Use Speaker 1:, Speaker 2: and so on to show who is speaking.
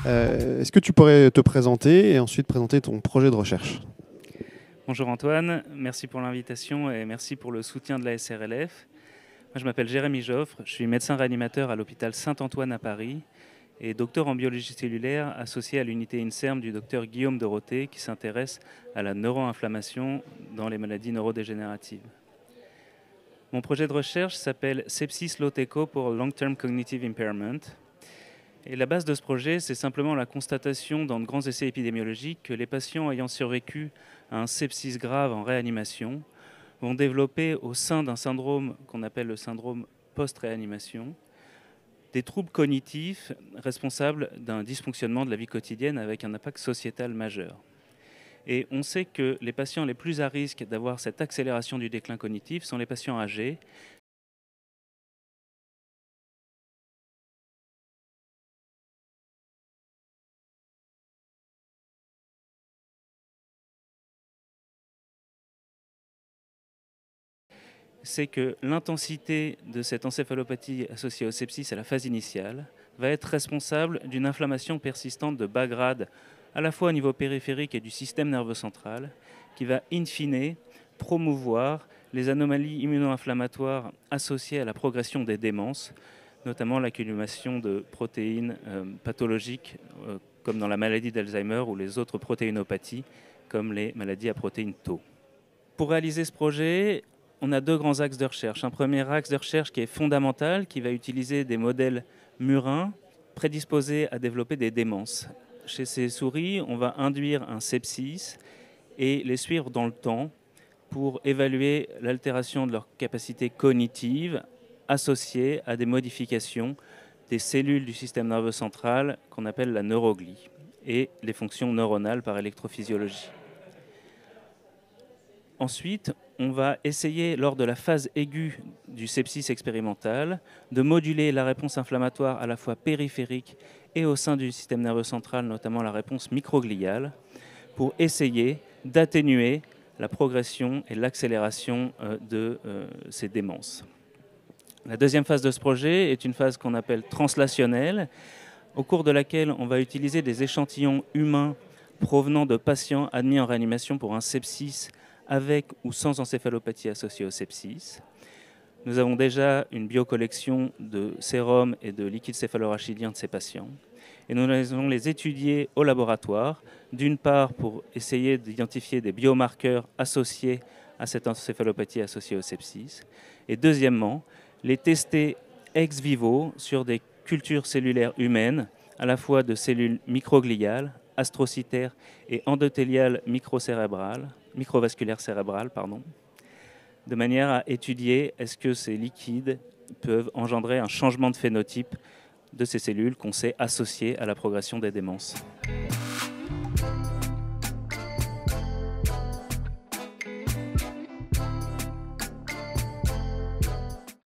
Speaker 1: Est-ce que tu pourrais te présenter et ensuite présenter ton projet de recherche?
Speaker 2: Bonjour Antoine, merci pour l'invitation et merci pour le soutien de la SRLF. Moi, je m'appelle Jérémy Joffre, je suis médecin réanimateur à l'hôpital Saint-Antoine à Paris et docteur en biologie cellulaire associé à l'unité INSERM du docteur Guillaume Dorothée qui s'intéresse à la neuroinflammation dans les maladies neurodégénératives. Mon projet de recherche s'appelle Sepsis Low Echo pour Long Term Cognitive Impairment. Et la base de ce projet, c'est simplement la constatation dans de grands essais épidémiologiques que les patients ayant survécu à un sepsis grave en réanimation vont développer au sein d'un syndrome qu'on appelle le syndrome post-réanimation des troubles cognitifs responsables d'un dysfonctionnement de la vie quotidienne avec un impact sociétal majeur. Et on sait que les patients les plus à risque d'avoir cette accélération du déclin cognitif sont les patients âgés. C'est que l'intensité de cette encéphalopathie associée au sepsis à la phase initiale va être responsable d'une inflammation persistante de bas grade, à la fois au niveau périphérique et du système nerveux central, qui va in fine promouvoir les anomalies immuno-inflammatoires associées à la progression des démences, notamment l'accumulation de protéines pathologiques, comme dans la maladie d'Alzheimer ou les autres protéinopathies, comme les maladies à protéines tau. Pour réaliser ce projet, on a deux grands axes de recherche. Un premier axe de recherche qui est fondamental, qui va utiliser des modèles murins prédisposés à développer des démences. Chez ces souris, on va induire un sepsis et les suivre dans le temps pour évaluer l'altération de leur capacité cognitive associée à des modifications des cellules du système nerveux central qu'on appelle la neuroglie et les fonctions neuronales par électrophysiologie. Ensuite, on va essayer, lors de la phase aiguë du sepsis expérimental, de moduler la réponse inflammatoire à la fois périphérique et au sein du système nerveux central, notamment la réponse microgliale, pour essayer d'atténuer la progression et l'accélération de ces démences. La deuxième phase de ce projet est une phase qu'on appelle translationnelle, au cours de laquelle on va utiliser des échantillons humains provenant de patients admis en réanimation pour un sepsis avec ou sans encéphalopathie associée au sepsis. Nous avons déjà une biocollection de sérum et de liquide céphalorachidien de ces patients. Et nous allons les étudier au laboratoire, d'une part pour essayer d'identifier des biomarqueurs associés à cette encéphalopathie associée au sepsis, et deuxièmement, les tester ex vivo sur des cultures cellulaires humaines, à la fois de cellules microgliales, astrocytaires et endothéliales microvasculaires cérébrales, de manière à étudier est-ce que ces liquides peuvent engendrer un changement de phénotype de ces cellules qu'on sait associées à la progression des démences.